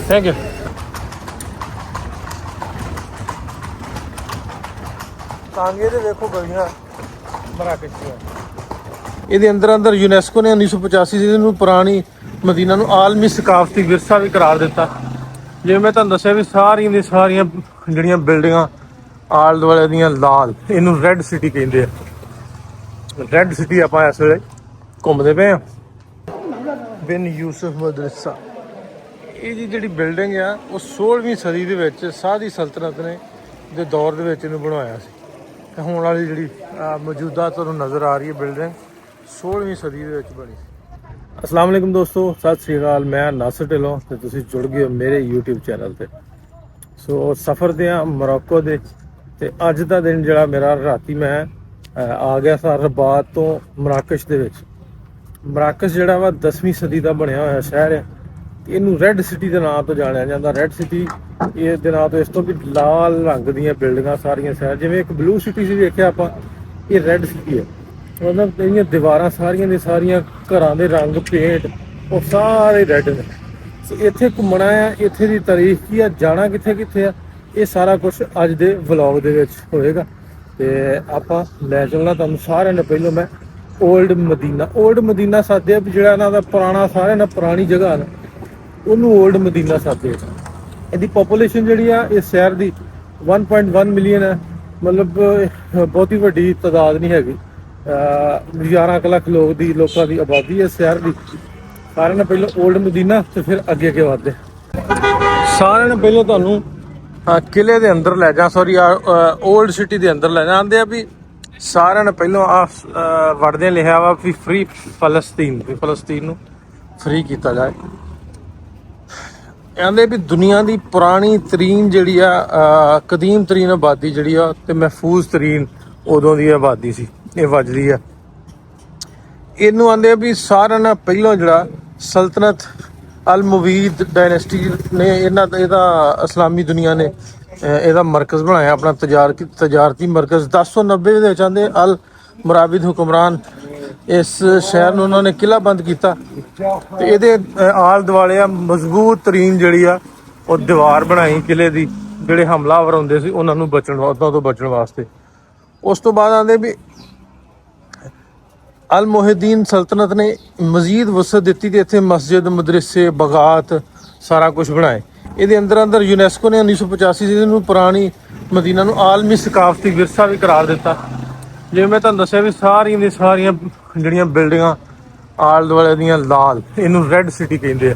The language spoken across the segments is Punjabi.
Thank you. ਤਾਂਗੇ ਦੇ ਵੇਖੋ ਗਲੀਆਂ ਮਰਾਕਸ਼ ਦੀਆਂ। ਇਹਦੇ ਅੰਦਰ ਯੂਨੈਸਕੋ ਨੇ 1985 ਚ ਇਹਨੂੰ ਪੁਰਾਣੀ ਮਦੀਨਾ ਨੂੰ ਆਲਮੀ ਸਕਾਫਤੀ ਵਿਰਸਾ ਵੀ ਕਰਾਰ ਦਿੱਤਾ। ਜਿਵੇਂ ਮੈਂ ਤੁਹਾਨੂੰ ਦੱਸਿਆ ਵੀ ਸਾਰੀਆਂ ਦੀਆਂ ਸਾਰੀਆਂ ਜਿਹੜੀਆਂ ਬਿਲਡਿੰਗਾਂ ਆਲੇ ਦੁਆਲੇ ਦੀਆਂ ਲਾਲ, ਇਹਨੂੰ ਰੈੱਡ ਸਿਟੀ ਕਹਿੰਦੇ ਆ। ਰੈੱਡ ਸਿਟੀ ਆਪਾਂ ਇਸ ਵੇਲੇ ਘੁੰਮਦੇ ਪਏ ਆ। ਬਿਨ ਯੂਸਫ ਮਦਰਸਾ, ਇਹ ਜਿਹੜੀ ਬਿਲਡਿੰਗ ਆ ਉਹ 16ਵੀਂ ਸਦੀ ਦੇ ਵਿੱਚ ਸਾਦੀ ਸਲਤਨਤ ਨੇ ਦੇ ਦੌਰ ਦੇ ਵਿੱਚ ਇਹਨੂੰ ਬਣਵਾਇਆ ਸੀ। ਤੇ ਹੁਣ ਵਾਲੀ ਜਿਹੜੀ ਮੌਜੂਦਾ ਤੁਹਾਨੂੰ ਨਜ਼ਰ ਆ ਰਹੀ ਹੈ ਬਿਲਡਿੰਗ 16ਵੀਂ ਸਦੀ ਦੇ ਵਿੱਚ ਬਣੀ ਸੀ। ਅਸਲਾਮ ਵਾਲੇਕੁਮ ਦੋਸਤੋ, ਸਤਿ ਸ਼੍ਰੀ ਅਕਾਲ। ਮੈਂ ਨਾਸਰ ਢਿੱਲੋਂ ਤੇ ਤੁਸੀਂ ਜੁੜ ਗਏ ਹੋ ਮੇਰੇ YouTube ਚੈਨਲ ਤੇ। ਸੋ ਸਫ਼ਰ ਦੇ ਆ ਮੋਰੋਕੋ ਦੇ, ਤੇ ਅੱਜ ਦਾ ਦਿਨ ਜਿਹੜਾ ਮੇਰਾ ਰਾਤੀ ਮੈਂ ਆ ਗਿਆ ਸਾਂ ਰਬਾਤ ਤੋਂ ਮਰਾਕਸ਼ ਦੇ ਵਿੱਚ। ਮਰਾਕਸ਼ ਜਿਹੜਾ ਵਾ 10ਵੀਂ ਸਦੀ ਦਾ ਬਣਿਆ ਹੋਇਆ ਸ਼ਹਿਰ ਹੈ। ਇਹਨੂੰ ਰੈੱਡ ਸਿਟੀ ਦੇ ਨਾਂ ਤੋਂ ਜਾਣਿਆ ਜਾਂਦਾ। ਰੈੱਡ ਸਿਟੀ ਇਹ ਦੇ ਨਾਂ ਤੋਂ ਇਸ ਤੋਂ ਵੀ ਲਾਲ ਰੰਗ ਦੀਆਂ ਬਿਲਡਿੰਗਾਂ ਸਾਰੀਆਂ ਸ਼ਹਿਰ, ਜਿਵੇਂ ਇੱਕ ਬਲੂ ਸਿਟੀ ਸੀ ਵੇਖਿਆ ਆਪਾਂ, ਇਹ ਰੈੱਡ ਸਿਟੀ ਹੈ। ਮਤਲਬ ਇਹਦੀਆਂ ਦੀਵਾਰਾਂ ਸਾਰੀਆਂ ਦੀਆਂ ਸਾਰੀਆਂ ਘਰਾਂ ਦੇ ਰੰਗ ਪੇਂਟ ਉਹ ਸਾਰੇ ਰੈੱਡ ਨੇ। ਇੱਥੇ ਘੁੰਮਣਾ ਆ, ਇੱਥੇ ਦੀ ਤਾਰੀਖ ਕੀ ਆ, ਜਾਣਾ ਕਿੱਥੇ ਕਿੱਥੇ ਆ, ਇਹ ਸਾਰਾ ਕੁਝ ਅੱਜ ਦੇ ਵਲੌਗ ਦੇ ਵਿੱਚ ਹੋਏਗਾ। ਤੇ ਆਪਾਂ ਲੈ ਚੱਲਣਾ ਤੁਹਾਨੂੰ ਸਾਰਿਆਂ ਨੂੰ। ਪਹਿਲਾਂ ਮੈਂ ਓਲਡ ਮਦੀਨਾ ਸਾਦੇ ਵੀ ਜਿਹੜਾ ਇਹਨਾਂ ਦਾ ਪੁਰਾਣਾ ਸਾਰਿਆਂ ਨਾਲ ਪੁਰਾਣੀ ਜਗ੍ਹਾ ਨਾ, ਉਹਨੂੰ ਓਲਡ ਮਦੀਨਾ ਸਾਦੇ। ਇਹਦੀ ਪਾਪੂਲੇਸ਼ਨ ਜਿਹੜੀ ਆ ਇਸ ਸ਼ਹਿਰ ਦੀ 1.1 ਮਿਲੀਅਨ ਹੈ। ਮਤਲਬ ਬਹੁਤੀ ਵੱਡੀ ਤਾਦਾਦ ਨਹੀਂ ਹੈਗੀ। 11 ਲੱਖ ਲੋਕਾਂ ਦੀ ਆਬਾਦੀ ਹੈ ਸ਼ਹਿਰ ਦੀ। ਸਾਰਿਆਂ ਨਾਲ ਪਹਿਲਾਂ ਓਲਡ ਮਦੀਨਾ ਤੇ ਫਿਰ ਅੱਗੇ ਵੱਧਦੇ। ਸਾਰਿਆਂ ਨੂੰ ਪਹਿਲਾਂ ਤੁਹਾਨੂੰ ਕਿਲੇ ਦੇ ਅੰਦਰ ਲੈ ਜਾ, ਓਲਡ ਸਿਟੀ ਦੇ ਅੰਦਰ ਲੈ ਜਾਂਦੇ ਆ। ਵੀ ਸਾਰਿਆਂ ਨੇ ਪਹਿਲਾਂ ਵੜਦਿਆਂ ਲਿਖਿਆ ਵਾ ਵੀ ਫ੍ਰੀ ਫਲਸਤੀਨ, ਵੀ ਫਲਸਤੀਨ ਨੂੰ ਫ੍ਰੀ ਕੀਤਾ ਜਾਏ। ਕਹਿੰਦੇ ਵੀ ਦੁਨੀਆ ਦੀ ਪੁਰਾਣੀ ਤਰੀਨ ਜਿਹੜੀ ਆ ਕਦੀਮ ਤਰੀਨ ਆਬਾਦੀ ਜਿਹੜੀ ਆ ਤੇ ਮਹਿਫੂਜ਼ ਤਰੀਨ ਉਦੋਂ ਦੀ ਆਬਾਦੀ ਸੀ, ਇਹ ਵੱਜਦੀ ਆ। ਇਹਨੂੰ ਆਂਦੇ ਆ ਵੀ ਸਾਰਿਆਂ ਨਾਲ ਪਹਿਲਾਂ ਜਿਹੜਾ ਸਲਤਨਤ ਅਲ-ਮੁਵੀਦ ਡਾਇਨੈਸਟੀ ਨੇ ਇਹਦਾ ਇਸਲਾਮੀ ਦੁਨੀਆ ਨੇ ਇਹਦਾ ਮਰਕਜ਼ ਬਣਾਇਆ, ਆਪਣਾ ਤਜਾਰਤੀ ਮਰਕਜ਼। 1090 ਦੇ ਵਿੱਚ ਆਂਦੇ ਅਲ ਮੁਰਾਬਿਦ ਹੁਕਮਰਾਨ ਇਸ ਸ਼ਹਿਰ ਨੂੰ ਉਹਨਾਂ ਨੇ ਕਿਲ੍ਹਾ ਬੰਦ ਕੀਤਾ ਤੇ ਇਹਦੇ ਆਲ ਦੁਆਲੇ ਆ ਮਜ਼ਬੂਤ ਤਰੀਨ ਜਿਹੜੀ ਆ ਉਹ ਦੀਵਾਰ ਬਣਾਈ ਕਿਲ੍ਹੇ ਦੀ, ਜਿਹੜੇ ਹਮਲਾਵਰ ਹੁੰਦੇ ਸੀ ਉਹਨਾਂ ਨੂੰ ਉਹਨਾਂ ਤੋਂ ਬਚਣ ਵਾਸਤੇ। ਉਸ ਤੋਂ ਬਾਅਦ ਆਂਦੇ ਵੀ ਅਲ ਮੁਹਿਦੀਨ ਸਲਤਨਤ ਨੇ ਮਜ਼ੀਦ ਵਸਤ ਦਿੱਤੀ ਤੇ ਇੱਥੇ ਮਸਜਿਦ, ਮਦਰਸੇ, ਬਗਾਤ ਸਾਰਾ ਕੁਝ ਬਣਾਏ। ਇਹਦੇ ਅੰਦਰ ਯੂਨੈਸਕੋ ਨੇ 1985 ਚ ਇਹਨੂੰ ਪੁਰਾਣੀ ਮਦੀਨਾ ਨੂੰ ਆਲਮੀ ਸਕਾਫਤੀ ਵਿਰਸਾ ਵੀ ਕਰਾਰ ਦਿੱਤਾ। ਜਿਵੇਂ ਮੈਂ ਤੁਹਾਨੂੰ ਦੱਸਿਆ ਵੀ ਸਾਰੀਆਂ ਦੀਆਂ ਸਾਰੀਆਂ ਜਿਹੜੀਆਂ ਬਿਲਡਿੰਗਾਂ ਆਲੇ ਦੁਆਲੇ ਦੀਆਂ ਲਾਲ, ਇਹਨੂੰ ਰੈੱਡ ਸਿਟੀ ਕਹਿੰਦੇ ਆ।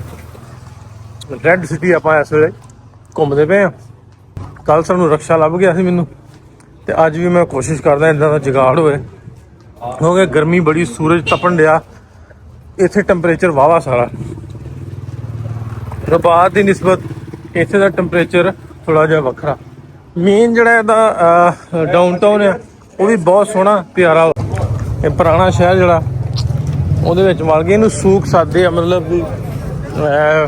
ਰੈੱਡ ਸਿਟੀ ਆਪਾਂ ਇਸ ਵੇਲੇ ਘੁੰਮਦੇ ਪਏ ਆ। ਕੱਲ ਸਾਨੂੰ ਰਕਸ਼ਾ ਲੱਭ ਗਿਆ ਸੀ ਮੈਨੂੰ, ਤੇ ਅੱਜ ਵੀ ਮੈਂ ਕੋਸ਼ਿਸ਼ ਕਰਦਾ ਇੱਦਾਂ ਦਾ ਜੁਗਾੜ ਹੋਵੇ, ਕਿਉਂਕਿ ਗਰਮੀ ਬੜੀ, ਸੂਰਜ ਤਪਣ ਡਿਆ। ਇੱਥੇ ਟੈਂਪਰੇਚਰ ਵਾਹਵਾ ਸਾਰਾ, ਰਬਾਤ ਦੀ ਨਿਸਬਤ ਇੱਥੇ ਦਾ ਟੈਂਪਰੇਚਰ ਥੋੜਾ ਜਿਹਾ ਵੱਖਰਾ। ਮੇਨ ਜਿਹੜਾ ਇਹਦਾ ਡਾਊਨਟਾਊਨ ਆ ਉਹ ਵੀ ਬਹੁਤ ਸੋਹਣਾ ਪਿਆਰਾ। ਇਹ ਪੁਰਾਣਾ ਸ਼ਹਿਰ ਜਿਹੜਾ ਉਹਦੇ ਵਿੱਚ ਵੜ ਗਏ। ਇਹਨੂੰ ਸੂਕ ਸਾਦੇ ਆ, ਮਤਲਬ ਵੀ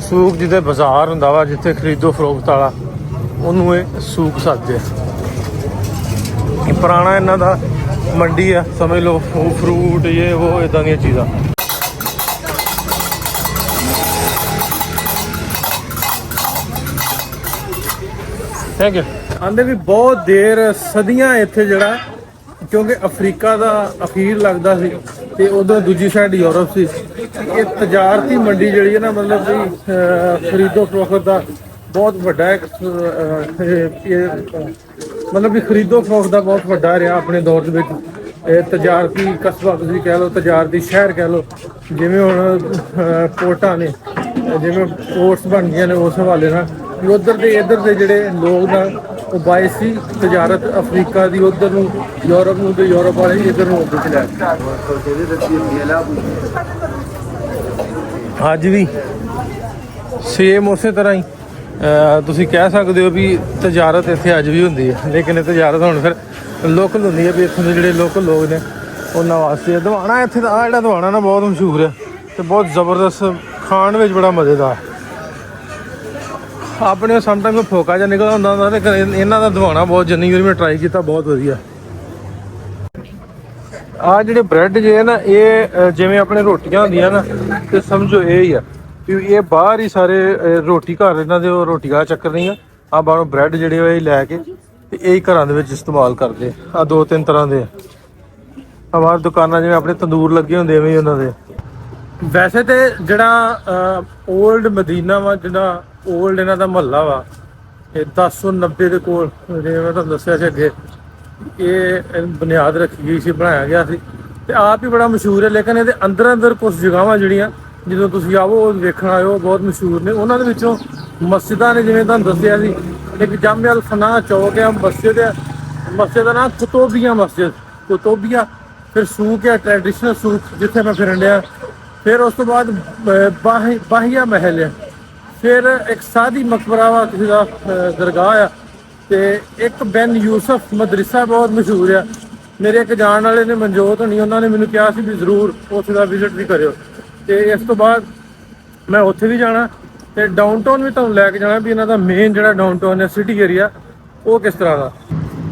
ਸੂਕ ਜਿਹਦੇ ਬਾਜ਼ਾਰ ਹੁੰਦਾ ਵਾ ਜਿੱਥੇ ਖਰੀਦੋ ਫਰੋਖਤ ਵਾਲਾ, ਉਹਨੂੰ ਇਹ ਸੂਕ ਸਾਦੇ ਆ। ਇਹ ਪੁਰਾਣਾ ਇਹਨਾਂ ਦਾ ਮੰਡੀ ਆ, ਸਮਝ ਲਓ। ਫਰੂਟ ਇਹ ਉਹ ਇੱਦਾਂ ਦੀਆਂ ਚੀਜ਼ਾਂ। Thank you. ਆਂਦੇ ਵੀ ਬਹੁਤ ਦੇਰ ਸਦੀਆਂ ਇੱਥੇ ਜਿਹੜਾ, ਕਿਉਂਕਿ ਅਫਰੀਕਾ ਦਾ ਅਖੀਰ ਲੱਗਦਾ ਸੀ ਤੇ ਉਦੋਂ ਦੂਜੀ ਸਾਈਡ ਯੂਰਪ ਸੀ। ਇਹ ਤਜਾਰਤੀ ਮੰਡੀ ਜਿਹੜੀ ਹੈ ਨਾ, ਮਤਲਬ ਵੀ ਖਰੀਦੋ ਫਰੋਖਤ ਦਾ ਬਹੁਤ ਵੱਡਾ ਮਤਲਬ ਵੀ ਖਰੀਦੋ ਫਰੋਖਤ ਦਾ ਬਹੁਤ ਵੱਡਾ ਰਿਹਾ ਆਪਣੇ ਦੌਰ ਦੇ ਵਿੱਚ। ਇਹ ਤਜਾਰਤੀ ਕਸਬਾ ਤੁਸੀਂ ਕਹਿ ਲਓ, ਤਜਾਰਤੀ ਸ਼ਹਿਰ ਕਹਿ ਲਓ। ਜਿਵੇਂ ਹੁਣ ਪੋਰਟਾਂ ਨੇ, ਜਿਵੇਂ ਪੋਰਟਸ ਬਣ ਗਈਆਂ ਨੇ, ਉਸ ਹਵਾਲੇ ਨਾਲ ਉੱਧਰ ਦੇ ਇੱਧਰ ਦੇ ਜਿਹੜੇ ਲੋਕ ਨਾ ਉਹ ਬਾਏ ਸੀ ਤਜਾਰਤ ਅਫਰੀਕਾ ਦੀ ਉੱਧਰ ਨੂੰ, ਯੂਰਪ ਨੂੰ, ਤੇ ਯੂਰਪ ਵਾਲੇ ਇੱਧਰ ਨੂੰ ਉੱਧਰ ਚਲੇ। ਅੱਜ ਵੀ ਸੇਮ ਉਸੇ ਤਰ੍ਹਾਂ ਹੀ ਤੁਸੀਂ ਕਹਿ ਸਕਦੇ ਹੋ ਵੀ ਤਜਾਰਤ ਇੱਥੇ ਅੱਜ ਵੀ ਹੁੰਦੀ ਹੈ, ਲੇਕਿਨ ਇਹ ਤਜਾਰਤ ਹੁਣ ਫਿਰ ਲੋਕਲ ਹੁੰਦੀ ਹੈ ਵੀ ਇੱਥੋਂ ਦੇ ਜਿਹੜੇ ਲੋਕਲ ਲੋਕ ਨੇ ਉਹਨਾਂ ਵਾਸਤੇ। ਦਵਾਣਾ ਇੱਥੇ ਦਾ ਜਿਹੜਾ ਦਵਾਣਾ ਨਾ ਬਹੁਤ ਮਸ਼ਹੂਰ ਹੈ ਤੇ ਬਹੁਤ ਜ਼ਬਰਦਸਤ, ਖਾਣ ਵਿੱਚ ਬੜਾ ਮਜ਼ੇਦਾਰ। ਆਪਣੇ ਸਮਟਾਈਮ ਕੋਈ ਫੋਕਾ ਜਿਹਾ ਨਿਕਲਦਾ ਹੁੰਦਾ ਤੇ ਇਹਨਾਂ ਦਾ ਦਵਾਣਾ ਬਹੁਤ, ਜਿੰਨੀ ਵਾਰੀ ਮੈਂ ਟਰਾਈ ਕੀਤਾ, ਬਹੁਤ ਵਧੀਆ। ਆਹ ਜਿਹੜੇ ਬ੍ਰੈਡ ਜੇ ਨਾ, ਇਹ ਜਿਵੇਂ ਆਪਣੇ ਰੋਟੀਆਂ ਹੁੰਦੀਆਂ ਨਾ, ਤੇ ਸਮਝੋ ਇਹ ਹੀ ਆ। ਵੀ ਇਹ ਬਾਹਰ ਹੀ ਸਾਰੇ ਰੋਟੀ ਘਰ ਇਹਨਾਂ ਦੇ ਉਹ ਰੋਟੀ ਦਾ ਚੱਕਰ ਨਹੀਂ ਆ ਬਾਹਰੋਂ ਬ੍ਰੈਡ ਜਿਹੜੇ ਉਹ ਇਹ ਲੈ ਕੇ ਤੇ ਇਹ ਹੀ ਘਰਾਂ ਦੇ ਵਿੱਚ ਇਸਤੇਮਾਲ ਕਰਦੇ ਆ 2-3 ਤਰ੍ਹਾਂ ਦੇ ਆ ਬਾਹਰ ਦੁਕਾਨਾਂ ਜਿਵੇਂ ਆਪਣੇ ਤੰਦੂਰ ਲੱਗੇ ਹੁੰਦੇ ਐਵੇਂ ਹੀ ਉਹਨਾਂ ਦੇ। ਵੈਸੇ ਤੇ ਜਿਹੜਾ ਓਲਡ ਮਦੀਨਾ ਵਾ ਜਿਹੜਾ ਓਲਡ ਇਹਨਾਂ ਦਾ ਮਹੱਲਾ ਵਾ ਇਹ 1090 ਦੇ ਕੋਲ ਜਿਵੇਂ ਮੈਂ ਤੁਹਾਨੂੰ ਦੱਸਿਆ ਸੀ ਅੱਗੇ ਇਹ ਬੁਨਿਆਦ ਰੱਖੀ ਗਈ ਸੀ ਬਣਾਇਆ ਗਿਆ ਸੀ ਤੇ ਆਪ ਹੀ ਬੜਾ ਮਸ਼ਹੂਰ ਹੈ। ਲੇਕਿਨ ਇਹਦੇ ਅੰਦਰ ਕੁਝ ਜਗ੍ਹਾਵਾਂ ਜਿਹੜੀਆਂ ਜਦੋਂ ਤੁਸੀਂ ਆਵੋ ਉਹ ਵੇਖਣ ਆਇਓ ਬਹੁਤ ਮਸ਼ਹੂਰ ਨੇ। ਉਹਨਾਂ ਦੇ ਵਿੱਚੋਂ ਮਸਜਿਦਾਂ ਨੇ ਜਿਵੇਂ ਤੁਹਾਨੂੰ ਦੱਸਿਆ ਸੀ ਇੱਕ ਜਾਮੇ ਅਲ ਫਨਾਹ ਚੌਕ ਹੈ ਮਸਜਿਦ ਹੈ। ਮਸਜਿਦ ਦਾ ਨਾਮ ਕੁਤੂਬੀਆ ਫਿਰ ਸੂਕ ਹੈ ਟ੍ਰੈਡੀਸ਼ਨਲ ਸੂਕ ਜਿੱਥੇ ਮੈਂ ਫਿਰਨ ਡਿਆ। ਫਿਰ ਉਸ ਤੋਂ ਬਾਅਦ ਬਾਹੀਆ ਮਹਿਲ ਹੈ। ਫਿਰ ਇੱਕ ਸਾਦੀ ਮਕਬਰਾ ਵਾ ਕਿਸੇ ਦਾ ਦਰਗਾਹ ਆ ਤੇ ਇੱਕ ਬੈਨ ਯੂਸਫ ਮਦਰਸਾ ਬਹੁਤ ਮਸ਼ਹੂਰ ਆ। ਮੇਰੇ ਇੱਕ ਜਾਣ ਵਾਲੇ ਨੇ ਮਨਜੋਤ ਹੋਣੀ ਉਹਨਾਂ ਨੇ ਮੈਨੂੰ ਕਿਹਾ ਸੀ ਵੀ ਜ਼ਰੂਰ ਉੱਥੇ ਦਾ ਵਿਜ਼ਿਟ ਵੀ ਕਰਿਓ ਤੇ ਇਸ ਤੋਂ ਬਾਅਦ ਮੈਂ ਉੱਥੇ ਵੀ ਜਾਣਾ ਤੇ ਡਾਊਨਟਾਊਨ ਵੀ ਤੁਹਾਨੂੰ ਲੈ ਕੇ ਜਾਣਾ ਵੀ ਇਹਨਾਂ ਦਾ ਮੇਨ ਜਿਹੜਾ ਡਾਊਨਟਾਊਨ ਹੈ ਸਿਟੀ ਏਰੀਆ ਉਹ ਕਿਸ ਤਰ੍ਹਾਂ ਦਾ।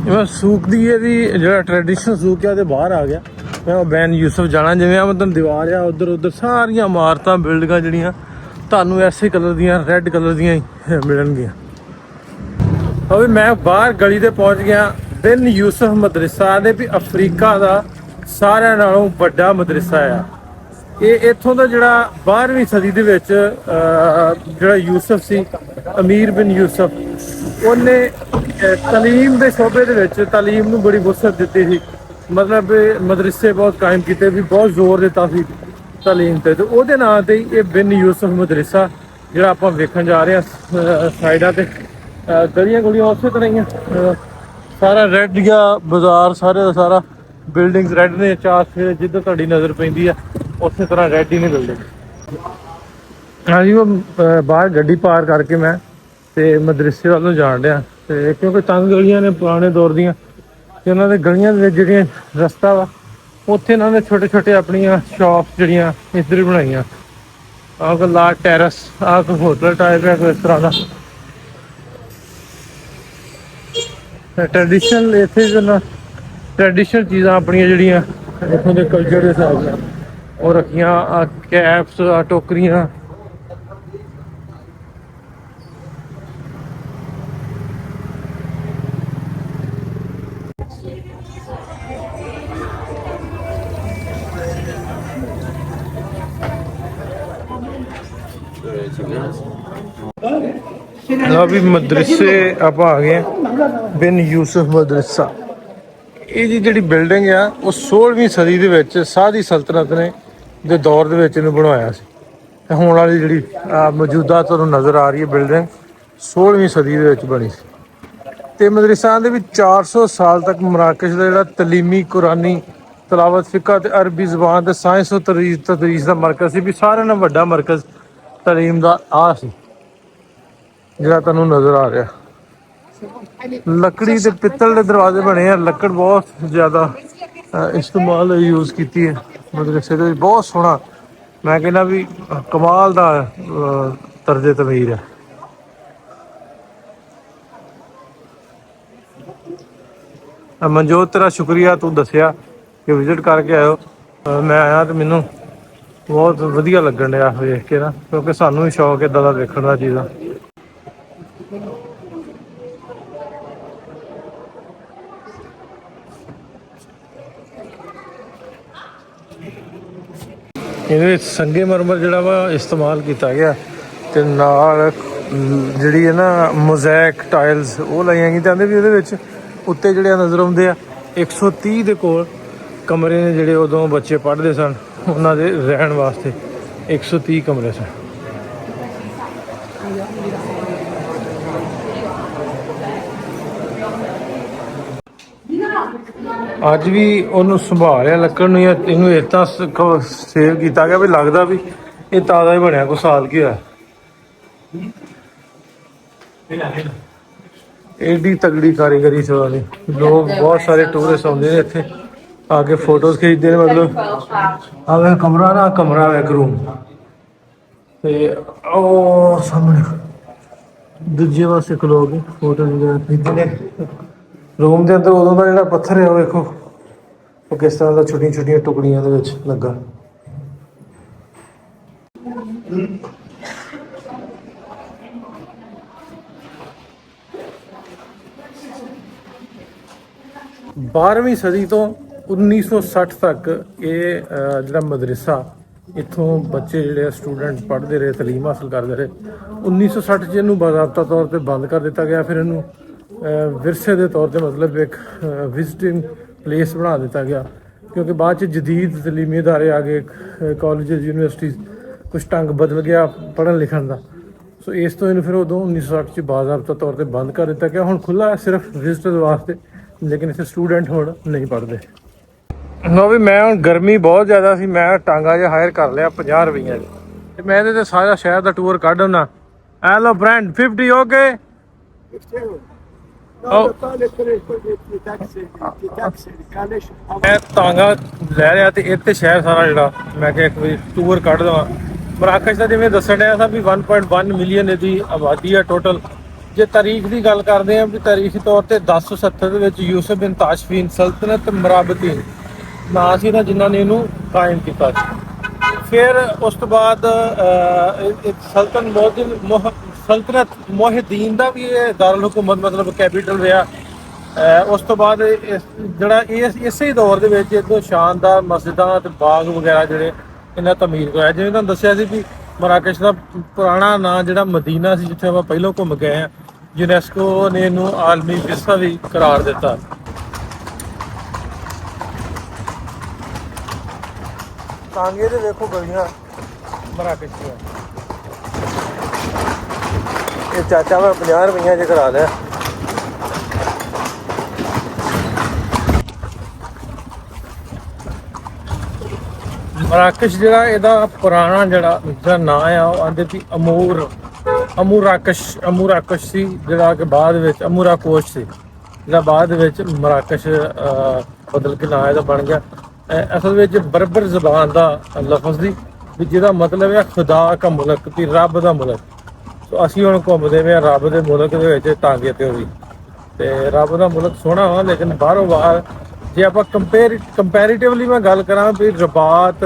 ਮੈਂ ਸੂਕ ਦੀ ਇਹਦੀ ਜਿਹੜਾ ਟ੍ਰੈਡੀਸ਼ਨਲ ਸੂਕ ਹੈ ਉਹਦੇ ਬਾਹਰ ਆ ਗਿਆ। ਮੈਂ ਬੈਨ ਯੂਸਫ ਜਾਣਾ ਜਿਵੇਂ ਆ ਮਤਲਬ ਦੀਵਾਰ ਆ ਉੱਧਰ ਸਾਰੀਆਂ ਇਮਾਰਤਾਂ ਬਿਲਡਿੰਗਾਂ ਜਿਹੜੀਆਂ ਤੁਹਾਨੂੰ ਐਸੇ ਕਲਰ ਦੀਆਂ ਰੈੱਡ ਕਲਰ ਦੀਆਂ ਹੀ ਮਿਲਣਗੀਆਂ। ਉਹ ਵੀ ਮੈਂ ਬਾਹਰ ਗਲੀ ਤੇ ਪਹੁੰਚ ਗਿਆ। ਬੈਨ ਯੂਸਫ ਮਦਰਸਾ ਦੇ ਵੀ ਅਫਰੀਕਾ ਦਾ ਸਾਰਿਆਂ ਨਾਲੋਂ ਵੱਡਾ ਮਦਰਸਾ ਆ ਇਹ। ਇੱਥੋਂ ਦਾ ਜਿਹੜਾ 12ਵੀਂ ਸਦੀ ਦੇ ਵਿੱਚ ਜਿਹੜਾ ਯੂਸਫ ਸੀ ਅਮੀਰ ਬਿਨ ਯੂਸਫ ਉਹਨੇ ਤਾਲੀਮ ਦੇ ਸ਼ੋਬੇ ਦੇ ਵਿੱਚ ਤਾਲੀਮ ਨੂੰ ਬੜੀ ਵਸਅਤ ਦਿੱਤੀ ਸੀ। ਮਤਲਬ ਮਦਰਸੇ ਬਹੁਤ ਕਾਇਮ ਕੀਤੇ ਵੀ ਬਹੁਤ ਜ਼ੋਰ ਦਿੱਤਾ ਸੀ ਤਾਲੀਮ ਤੇ ਉਹਦੇ ਨਾਂ ਤੇ ਇਹ ਬਿਨ ਯੂਸਫ ਮਦਰਸਾ ਜਿਹੜਾ ਆਪਾਂ ਵੇਖਣ ਜਾ ਰਹੇ ਹਾਂ ਸਾਈਡਾਂ ਤੇ ਗਲੀਆਂ ਗੁਲੀਆਂ ਉਸੇ ਤਰ੍ਹਾਂ ਹੀ ਸਾਰਾ ਰੈੱਡ ਜਾਂ ਬਾਜ਼ਾਰ ਸਾਰੇ ਦਾ ਸਾਰਾ ਬਿਲਡਿੰਗਸ ਰੈੱਡ ਨੇ ਚਾਰ ਫੇਰ ਜਿੱਧਰ ਤੁਹਾਡੀ ਨਜ਼ਰ ਪੈਂਦੀ ਆ ਉਸੇ ਤਰ੍ਹਾਂ ਰੈੱਡ ਹੀ ਨੇ ਬਿਲਡਿੰਗ। ਹਾਂਜੀ ਉਹ ਬਾਹਰ ਗੱਡੀ ਪਾਰ ਕਰਕੇ ਮੈਂ ਤੇ ਮਦਰਸੇ ਵੱਲ ਨੂੰ ਜਾਣ ਡਿਆ ਤੇ ਕਿਉਂਕਿ ਤੰਗ ਗਲੀਆਂ ਨੇ ਪੁਰਾਣੇ ਦੌਰ ਦੀਆਂ ਤੇ ਉਹਨਾਂ ਦੇ ਗਲੀਆਂ ਦੇ ਵਿੱਚ ਜਿਹੜੀਆਂ ਰਸਤਾ ਵਾ ਉੱਥੇ ਇਹਨਾਂ ਨੇ ਛੋਟੇ ਆਪਣੀਆਂ ਸ਼ਾਪਸ ਜਿਹੜੀਆਂ ਇੱਧਰ ਹੀ ਬਣਾਈਆਂ। ਆਹ ਕੋਈ ਲਾ ਟੈਰਸ ਆਹ ਕੋਈ ਹੋਟਲ ਟਾਈਪ ਹੈ ਕੋਈ ਇਸ ਤਰ੍ਹਾਂ ਦਾ ਟ੍ਰੈਡੀਸ਼ਨਲ ਇੱਥੇ ਟ੍ਰੈਡੀਸ਼ਨਲ ਚੀਜ਼ਾਂ ਆਪਣੀਆਂ ਜਿਹੜੀਆਂ ਇੱਥੋਂ ਦੇ ਕਲਚਰ ਦੇ ਹਿਸਾਬ ਨਾਲ ਉਹ ਰੱਖੀਆਂ ਆ ਕੈਪਸ ਆ ਟੋਕਰੀਆਂ। ਲਓ ਵੀ ਮਦਰਸੇ ਆਪਾਂ ਆ ਗਏ ਬਿਨ ਯੂਸਫ ਮਦਰਸਾ। ਇਹ ਜਿਹੜੀ ਬਿਲਡਿੰਗ ਆ ਉਹ 16ਵੀਂ ਸਦੀ ਦੇ ਵਿੱਚ ਸਾਦੀ ਸਲਤਨਤ ਨੇ ਦੇ ਦੌਰ ਦੇ ਵਿੱਚ ਇਹਨੂੰ ਬਣਵਾਇਆ ਸੀ ਤੇ ਹੁਣ ਵਾਲੀ ਜਿਹੜੀ ਮੌਜੂਦਾ ਤੁਹਾਨੂੰ ਨਜ਼ਰ ਆ ਰਹੀ ਹੈ ਬਿਲਡਿੰਗ 16ਵੀਂ ਸਦੀ ਦੇ ਵਿੱਚ ਬਣੀ ਸੀ। ਤੇ ਮਦਰਸਾ ਦੇ ਵਿੱਚ 400 ਸਾਲ ਤੱਕ ਮਰਾਕਸ਼ ਦਾ ਜਿਹੜਾ ਤਲੀਮੀ ਕੁਰਾਨੀ ਤਲਾਵਤ ਫਿਕਾ ਤੇ ਅਰਬੀ ਜ਼ਬਾਨ ਤੇ ਸਾਇੰਸ ਤੇ ਤਦਰੀਸ ਦਾ ਮਰਕਜ਼ ਸੀ ਵੀ ਸਾਰਿਆਂ ਨਾਲੋਂ ਵੱਡਾ ਮਰਕਜ਼ ਤਾਲੀਮ ਦਾ ਆ ਸੀ ਜਿਹੜਾ ਤੁਹਾਨੂੰ ਨਜ਼ਰ ਆ ਰਿਹਾ। ਲੱਕੜੀ ਤੇ ਪਿੱਤਲ ਦੇ ਦਰਵਾਜ਼ੇ ਬਣੇ ਆ। ਲੱਕੜ ਬਹੁਤ ਜ਼ਿਆਦਾ ਇਸਤੇਮਾਲ ਯੂਜ਼ ਕੀਤੀ ਹੈ ਮਦਰਸੇ ਦੇ ਵਿੱਚ। ਬਹੁਤ ਸੋਹਣਾ ਮੈਂ ਕਹਿੰਦਾ ਵੀ ਕਮਾਲ ਦਾ ਤਰਜ਼ੇ ਤਮੀਰ ਹੈ। ਮਨਜੋਤ ਤੇਰਾ ਸ਼ੁਕਰੀਆ ਤੂੰ ਦੱਸਿਆ ਕਿ ਵਿਜ਼ਿਟ ਕਰਕੇ ਆਇਓ। ਮੈਂ ਆਇਆ ਤੇ ਮੈਨੂੰ ਬਹੁਤ ਵਧੀਆ ਲੱਗਣ ਡਿਆ ਵੇਖ ਕੇ ਨਾ ਕਿਉਂਕਿ ਸਾਨੂੰ ਵੀ ਸ਼ੌਕ ਇੱਦਾਂ ਦਾ ਵੇਖਣ ਦਾ ਚੀਜ਼ਾਂ। ਇਹਦੇ ਵਿੱਚ ਸੰਗੇ ਮਰਮਰ ਜਿਹੜਾ ਵਾ ਇਸਤੇਮਾਲ ਕੀਤਾ ਗਿਆ ਤੇ ਨਾਲ ਜਿਹੜੀ ਹੈ ਨਾ ਮੋਜ਼ੈਕ ਟਾਇਲਸ ਉਹ ਲਾਈਆਂ ਗਈਆਂ। ਕਹਿੰਦੇ ਵੀ ਇਹਦੇ ਵਿੱਚ ਉੱਤੇ ਜਿਹੜੇ ਨਜ਼ਰ ਆਉਂਦੇ ਆ 130 ਦੇ ਕੋਲ ਕਮਰੇ ਨੇ ਜਿਹੜੇ ਉਦੋਂ ਬੱਚੇ ਪੜ੍ਹਦੇ ਸਨ ਉਹਨਾਂ ਦੇ ਰਹਿਣ ਵਾਸਤੇ 130 ਕਮਰੇ ਸਨ। ਅੱਜ ਵੀ ਉਹਨੂੰ ਸੰਭਾਲਿਆ ਲੱਕੜ ਨੂੰ ਜਾਂ ਇਹਨੂੰ ਇੱਦਾਂ ਸੇਵ ਕੀਤਾ ਗਿਆ ਵੀ ਲੱਗਦਾ ਵੀ ਇਹ ਤਾਜ਼ਾ ਹੀ ਬਣਿਆ ਕੋਈ ਸਾਲ ਕੀ ਹੋਇਆ। ਏਡੀ ਤਗੜੀ ਕਾਰੀਗਰੀ ਸੀ ਉਹਦੀ। ਲੋਕ ਬਹੁਤ ਸਾਰੇ ਟੂਰਿਸਟ ਆਉਂਦੇ ਨੇ ਇੱਥੇ ਆ ਕੇ ਫੋਟੋਜ਼ ਖਿੱਚਦੇ ਨੇ। ਮਤਲਬ ਆਹ ਕਮਰਾ ਨਾ ਕਮਰਾ ਇੱਕ ਰੂਮ ਤੇ ਉਹ ਸਾਹਮਣੇ ਦੂਜੇ ਪਾਸੇ ਖਲੋ ਕੇ ਫੋਟੋ ਖਿੱਚਦੇ ਨੇ। ਰੂਮ ਦੇ ਅੰਦਰ ਉਦੋਂ ਦਾ ਜਿਹੜਾ ਪੱਥਰ ਹੈ ਉਹ ਵੇਖੋ ਉਹ ਕਿਸ ਤਰ੍ਹਾਂ ਦਾ ਛੋਟੀਆਂ ਟੁਕੜੀਆਂ ਦੇ ਵਿੱਚ ਲੱਗਾ। 12ਵੀਂ ਸਦੀ ਤੋਂ 1960 ਤੱਕ ਇਹ ਜਿਹੜਾ ਮਦਰਸਾ ਇੱਥੋਂ ਬੱਚੇ ਜਿਹੜੇ ਸਟੂਡੈਂਟ ਪੜ੍ਹਦੇ ਰਹੇ, ਤਾਲੀਮ ਹਾਸਲ ਕਰਦੇ ਰਹੇ। 1960 'ਚ ਇਹਨੂੰ ਬਾਜ਼ਾਬਤਾ ਤੌਰ ਤੇ ਬੰਦ ਕਰ ਦਿੱਤਾ ਗਿਆ। ਫਿਰ ਇਹਨੂੰ ਵਿਰਸੇ ਦੇ ਤੌਰ ਤੇ ਮਤਲਬ ਇੱਕ ਵਿਜ਼ਿਟਿੰਗ ਪਲੇਸ ਬਣਾ ਦਿੱਤਾ ਗਿਆ, ਕਿਉਂਕਿ ਬਾਅਦ 'ਚ ਜਦੀਦ ਤਾਲੀਮੀ ਅਦਾਰੇ ਆ ਗਏ, ਕਾਲਜਿਸ, ਯੂਨੀਵਰਸਿਟੀਜ਼, ਕੁਛ ਢੰਗ ਬਦਲ ਗਿਆ ਪੜ੍ਹਨ ਲਿਖਣ ਦਾ। ਸੋ ਇਸ ਤੋਂ ਇਹਨੂੰ ਫਿਰ ਉਦੋਂ 1960 'ਚ ਬਾਜ਼ਾਬਤਾ ਤੌਰ ਤੇ ਬੰਦ ਕਰ ਦਿੱਤਾ ਗਿਆ। ਹੁਣ ਖੁੱਲ੍ਹਾ ਸਿਰਫ ਵਿਜ਼ਿਟਰ ਵਾਸਤੇ, ਲੇਕਿਨ ਇੱਥੇ ਸਟੂਡੈਂਟ ਹੁਣ ਨਹੀਂ ਪੜ੍ਹਦੇ। ਲੋ ਵੀ ਮੈਂ ਹੁਣ ਗਰਮੀ ਬਹੁਤ ਜ਼ਿਆਦਾ ਸੀ, ਮੈਂ ਟਾਂਗਾ ਜਿਹਾ ਹਾਇਰ ਕਰ ਲਿਆ 50 ਰੁਪਈਆਂ ਦੀ, ਤੇ ਮੈਂ ਇਹਦੇ ਤੇ ਸਾਰਾ ਸ਼ਹਿਰ ਦਾ ਟੂਰ ਕੱਢ ਆਉਣਾ। Hello friend, 50 okay? ਮੈਂ ਟਾਂਗਾ ਲੈ ਲਿਆ ਤੇ ਇੱਥੇ ਸ਼ਹਿਰ ਸਾਰਾ ਜਿਹੜਾ ਮੈਂ ਕਿਹਾ ਇੱਕ ਵਾਰੀ ਟੂਰ ਕੱਢ ਦੇਵਾਂ। ਮਰਾਕਸ਼ ਦਾ ਜਿਵੇਂ ਦੱਸਣ ਡਿਆ ਸੀ ਵੀ 1.1 ਮਿਲੀਅਨ ਇਹਦੀ ਆਬਾਦੀ ਹੈ ਟੋਟਲ। ਜੇ ਤਾਰੀਖ ਦੀ ਗੱਲ ਕਰਦੇ ਹਾਂ ਵੀ ਤਾਰੀਖੀ ਤੌਰ ਤੇ 1070 ਦੇ ਵਿੱਚ ਯੂਸਫ ਬਿਨ ਤਾਸ਼ਫੀਨ ਸਲਤਨਤ ਮਰਾਬਤੀਨ ਨਾਂ ਸੀ ਨਾ ਜਿਨ੍ਹਾਂ ਨੇ ਇਹਨੂੰ ਕਾਇਮ ਕੀਤਾ ਸੀ। ਫਿਰ ਉਸ ਤੋਂ ਬਾਅਦ ਸਲਤਨਤ ਮੋਹਿਦੀਨ ਦਾ ਵੀ ਇਹ ਦਾਰੁਲ ਹੁਕੂਮਤ ਮਤਲਬ ਕੈਪੀਟਲ ਰਿਹਾ। ਉਸ ਤੋਂ ਬਾਅਦ ਜਿਹੜਾ ਇਸੇ ਦੌਰ ਦੇ ਵਿੱਚ ਇਦੋਂ ਸ਼ਾਨਦਾਰ ਮਸਜਿਦਾਂ ਤੇ ਬਾਗ ਵਗੈਰਾ ਜਿਹੜੇ ਇਹਨਾਂ ਤਮੀਰ ਕਰਾਇਆ। ਜਿਵੇਂ ਤੁਹਾਨੂੰ ਦੱਸਿਆ ਸੀ ਵੀ ਮਰਾਕਸ਼ ਦਾ ਪੁਰਾਣਾ ਨਾਂ ਜਿਹੜਾ ਮਦੀਨਾ ਸੀ, ਜਿੱਥੇ ਆਪਾਂ ਪਹਿਲਾਂ ਘੁੰਮ ਗਏ ਹਾਂ, ਯੂਨੈਸਕੋ ਨੇ ਇਹਨੂੰ ਆਲਮੀ ਵਿਰਸਾ ਵੀ ਕਰਾਰ ਦਿੱਤਾ। ਟਾਂਗੇ ਦੇ ਵੇਖੋ ਗਲੀਆਂ ਮਰਾਕਸ਼ ਦੀਆਂ। ਇਹ ਚਾਚਾ ਮੈਂ 50 ਰੁਪਈਆਂ 'ਚ ਕਰਾ ਲਿਆ। ਮਰਾਕਸ਼ ਜਿਹੜਾ ਇਹਦਾ ਪੁਰਾਣਾ ਜਿਹੜਾ ਨਾਂ ਆ ਉਹ ਆਂਦੇ ਸੀ ਅਮੂਰਾਕਸ਼ ਸੀ, ਜਿਹੜਾ ਕਿ ਬਾਅਦ ਵਿੱਚ ਅਮੂਰਾਕੋਸ਼ ਸੀ, ਜਿਹੜਾ ਬਾਅਦ ਵਿੱਚ ਮਰਾਕਸ਼ ਬਦਲ ਕੇ ਨਾਂ ਇਹਦਾ ਬਣ ਗਿਆ। ਅਸਲ ਵਿੱਚ ਬਰਬਰ ਜ਼ਬਾਨ ਦਾ ਲਫ਼ਜ਼ ਦੀ ਵੀ ਜਿਹਦਾ ਮਤਲਬ ਹੈ ਖੁਦਾ ਕਾ ਮੁਲਕ, ਵੀ ਰੱਬ ਦਾ ਮੁਲਕ। ਸੋ ਅਸੀਂ ਹੁਣ ਘੁੰਮਦੇ ਪਏ ਰੱਬ ਦੇ ਮੁਲਕ ਦੇ ਵਿੱਚ ਟਾਂਗੇ ਤੇ ਹੋਈ, ਤੇ ਰੱਬ ਦਾ ਮੁਲਕ ਸੋਹਣਾ ਵਾ, ਲੇਕਿਨ ਬਾਹਰੋਂ ਬਾਹਰ ਜੇ ਆਪਾਂ ਕੰਪੈਰੀਟਿਵਲੀ ਮੈਂ ਗੱਲ ਕਰਾਂ ਵੀ ਰਬਾਤ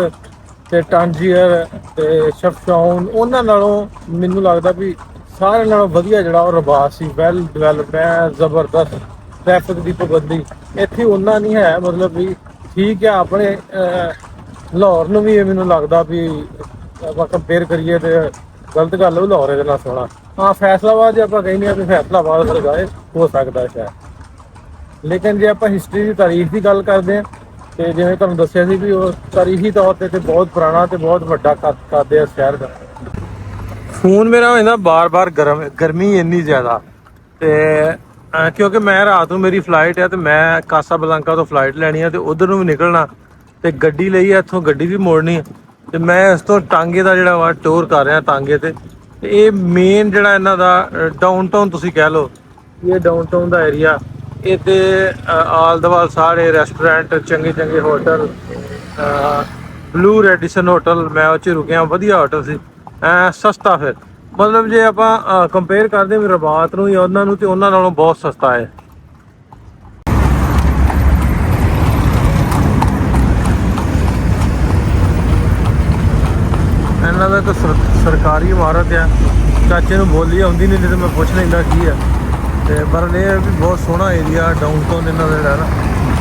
ਤੇ ਟਾਂਜੀਅਰ ਤੇ ਸ਼ਫਸ਼ਾਉਨ, ਉਹਨਾਂ ਨਾਲੋਂ ਮੈਨੂੰ ਲੱਗਦਾ ਵੀ ਸਾਰਿਆਂ ਨਾਲੋਂ ਵਧੀਆ ਜਿਹੜਾ ਉਹ ਰਬਾਤ ਸੀ। ਵੈਲ ਡਿਵੈਲਪ ਹੈ, ਜ਼ਬਰਦਸਤ ਟ੍ਰੈਫਿਕ ਦੀ ਪਾਬੰਦੀ ਇੱਥੇ ਉਹਨਾਂ ਨਹੀਂ ਹੈ। ਮਤਲਬ ਵੀ ਠੀਕ ਆ, ਆਪਣੇ ਲਾਹੌਰ ਨੂੰ ਵੀ ਇਹ ਮੈਨੂੰ ਲੱਗਦਾ ਵੀ ਆਪਾਂ ਕੰਪੇਅਰ ਕਰੀਏ ਤੇ ਗਲਤ ਗੱਲ ਉਹ ਲਾਹੌਰ ਇਹਦੇ ਨਾਲ ਸੋਹਣਾ। ਹਾਂ, ਫੈਸਲਾਬਾਦ ਜੇ ਆਪਾਂ ਕਹਿੰਦੇ ਹਾਂ ਵੀ ਫੈਸਲਾਬਾਦ ਲਗਾਏ ਹੋ ਸਕਦਾ ਸ਼ਾਇਦ, ਲੇਕਿਨ ਜੇ ਆਪਾਂ ਹਿਸਟਰੀ ਦੀ ਤਾਰੀਖ ਦੀ ਗੱਲ ਕਰਦੇ ਹਾਂ ਤੇ ਜਿਵੇਂ ਤੁਹਾਨੂੰ ਦੱਸਿਆ ਸੀ ਵੀ ਉਹ ਤਾਰੀਖੀ ਤੌਰ ਤੇ ਬਹੁਤ ਪੁਰਾਣਾ ਤੇ ਬਹੁਤ ਵੱਡਾ ਕੱਦ ਹੈ ਸ਼ਹਿਰ ਦਾ। ਫੋਨ ਮੇਰਾ ਹੋ ਜਾਂਦਾ ਬਾਰ-ਬਾਰ ਗਰਮੀ ਇੰਨੀ ਜ਼ਿਆਦਾ, ਤੇ ਕਿਉਂਕਿ ਮੈਂ ਰਾਤ ਨੂੰ ਮੇਰੀ ਫਲਾਈਟ ਹੈ ਤੇ ਮੈਂ ਕਾਸਾਬਲਾਂਕਾ ਤੋਂ ਫਲਾਈਟ ਲੈਣੀ ਹੈ ਤੇ ਉਧਰ ਨੂੰ ਵੀ ਨਿਕਲਣਾ, ਤੇ ਗੱਡੀ ਲਈ ਹੈ, ਇੱਥੋਂ ਗੱਡੀ ਵੀ ਮੋੜਨੀ ਹੈ, ਤੇ ਮੈਂ ਇਸ ਤੋਂ ਟਾਂਗੇ ਦਾ ਜਿਹੜਾ ਵਾ ਟੂਰ ਕਰ ਰਿਹਾ ਟਾਂਗੇ ਤੇ ਇਹ ਮੇਨ ਜਿਹੜਾ ਇਹਨਾਂ ਦਾ ਡਾਊਨਟਾਊਨ ਤੁਸੀਂ ਕਹਿ ਲਓ, ਇਹ ਡਾਊਨਟਾਊਨ ਦਾ ਏਰੀਆ। ਇਹ ਤੇ ਆਲ ਦੁਆਲ ਸਾਰੇ ਰੈਸਟੋਰੈਂਟ, ਚੰਗੇ ਹੋਟਲ, ਬਲੂ ਰੈਡੀਸਨ ਹੋਟਲ ਮੈਂ ਉਹ 'ਚ ਰੁਕਿਆ, ਵਧੀਆ ਹੋਟਲ ਸੀ, ਸਸਤਾ। ਫਿਰ ਮਤਲਬ ਜੇ ਆਪਾਂ ਕੰਪੇਅਰ ਕਰਦੇ ਵੀ ਰਬਾਤ ਨੂੰ ਜਾਂ ਉਹਨਾਂ ਨੂੰ, ਤੇ ਉਹਨਾਂ ਨਾਲੋਂ ਬਹੁਤ ਸਸਤਾ ਹੈ। ਇਹਨਾਂ ਦਾ ਇੱਕ ਸਰਕਾਰੀ ਇਮਾਰਤ ਆ, ਚਾਚੇ ਨੂੰ ਬੋਲੀ ਆਉਂਦੀ ਨਹੀਂ ਤੇ ਮੈਂ ਪੁੱਛ ਲੈਂਦਾ ਕੀ ਆ। ਤੇ ਪਰ ਇਹ ਵੀ ਬਹੁਤ ਸੋਹਣਾ ਏਰੀਆ ਡਾਊਨਟਾਊਨ ਇਹਨਾਂ ਦਾ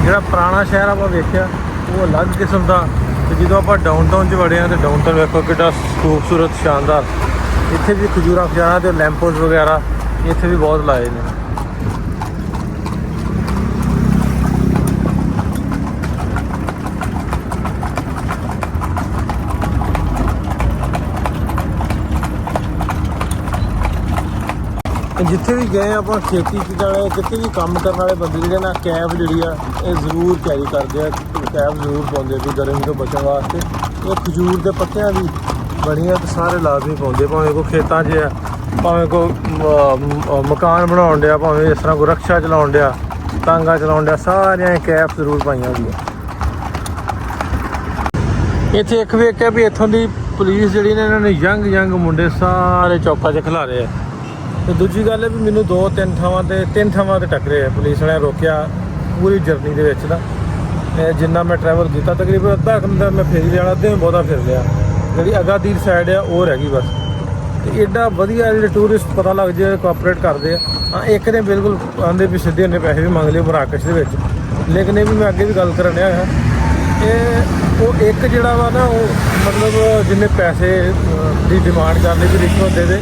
ਜਿਹੜਾ ਪੁਰਾਣਾ ਸ਼ਹਿਰ ਆਪਾਂ ਵੇਖਿਆ ਉਹ ਅਲੱਗ ਕਿਸਮ ਦਾ, ਤੇ ਜਦੋਂ ਆਪਾਂ ਡਾਊਨਟਾਊਨ 'ਚ ਵੜੇ ਹਾਂ ਤੇ ਡਾਊਨਟਾਊਨ ਵੇਖੋ ਕਿੱਡਾ ਖੂਬਸੂਰਤ, ਸ਼ਾਨਦਾਰ। ਇੱਥੇ ਵੀ ਖਜੂਰਾਂ ਖਜਾਰਾਂ ਤੇ ਲੈਂਪੋਸ ਵਗੈਰਾ ਇੱਥੇ ਵੀ ਬਹੁਤ ਲਾਏ ਨੇ। ਜਿੱਥੇ ਵੀ ਗਏ ਆਪਾਂ ਖੇਤੀ ਵਾਲੇ, ਕਿਤੇ ਵੀ ਕੰਮ ਕਰਨ ਵਾਲੇ ਬੰਦੇ ਜਿਹੜੇ ਨਾ ਕੈਪ ਜਿਹੜੀ ਆ ਇਹ ਜ਼ਰੂਰ ਕੈਰੀ ਕਰਦੇ ਆ, ਕੈਪ ਜ਼ਰੂਰ ਪਾਉਂਦੇ ਵੀ ਗਰਮੀ ਤੋਂ ਬਚਣ ਵਾਸਤੇ। ਇਹ ਖਜੂਰ ਦੇ ਪੱਤਿਆਂ ਦੀ ਬਣੀਆਂ ਤੇ ਸਾਰੇ ਲਾਜ਼ਮੀ ਪਾਉਂਦੇ, ਭਾਵੇਂ ਕੋਈ ਖੇਤਾਂ 'ਚ ਆ, ਭਾਵੇਂ ਕੋਈ ਮਕਾਨ ਬਣਾਉਣ ਡਿਆ, ਭਾਵੇਂ ਇਸ ਤਰ੍ਹਾਂ ਕੋਈ ਰਕਸ਼ਾ ਚਲਾਉਣ ਡਿਆ, ਟਾਂਗਾ ਚਲਾਉਣ ਡਿਆ, ਸਾਰਿਆਂ ਕੈਪ ਜ਼ਰੂਰ ਪਾਈਆਂ ਹੁੰਦੀਆਂ। ਇੱਥੇ ਇੱਕ ਵੇਖਿਆ ਵੀ ਇੱਥੋਂ ਦੀ ਪੁਲਿਸ ਜਿਹੜੀ ਨੇ ਇਹਨਾਂ ਨੇ ਯੰਗ ਮੁੰਡੇ ਸਾਰੇ ਚੌਕਾਂ 'ਚ ਖਿਲਾਰੇ ਆ। ਤੇ ਦੂਜੀ ਗੱਲ ਹੈ ਵੀ ਮੈਨੂੰ ਤਿੰਨ ਥਾਵਾਂ ਤੇ ਟੱਕਰੇ ਆ ਪੁਲਿਸ ਵਾਲਿਆਂ ਰੋਕਿਆ ਪੂਰੀ ਜਰਨੀ ਦੇ ਵਿੱਚ ਦਾ। ਜਿੰਨਾ ਮੈਂ ਟਰੈਵਲ ਕੀਤਾ ਤਕਰੀਬਨ ਅੱਧਾ ਘੰਟਾ ਮੈਂ ਫਿਰ ਲਿਆ, ਅੱਧੇ ਬਹੁਤਾ ਫਿਰ ਲਿਆ। ਜਿਹੜੀ ਅਗਾਦੀਰ ਸਾਈਡ ਆ ਉਹ ਰਹਿ ਗਈ ਬਸ। ਤੇ ਐਡਾ ਵਧੀਆ ਜਿਹੜੇ ਟੂਰਿਸਟ ਪਤਾ ਲੱਗ ਜੇ ਕੋਆਪਰੇਟ ਕਰਦੇ ਆ। ਹਾਂ, ਇੱਕ ਨੇ ਬਿਲਕੁਲ ਆਂਦੇ ਵੀ ਸਿੱਧੇ ਉਹਨੇ ਪੈਸੇ ਵੀ ਮੰਗ ਲਏ ਮਰਾਕਸ਼ ਦੇ ਵਿੱਚ, ਲੇਕਿਨ ਇਹ ਵੀ ਮੈਂ ਅੱਗੇ ਵੀ ਗੱਲ ਕਰਨ ਡਿਆ ਹਾਂ, ਇਹ ਉਹ ਇੱਕ ਜਿਹੜਾ ਵਾ ਨਾ ਉਹ ਮਤਲਬ ਜਿੰਨੇ ਪੈਸੇ ਦੀ ਡਿਮਾਂਡ ਕਰਦੇ ਵੀ ਰਿਸ਼ਵਤ ਦੇ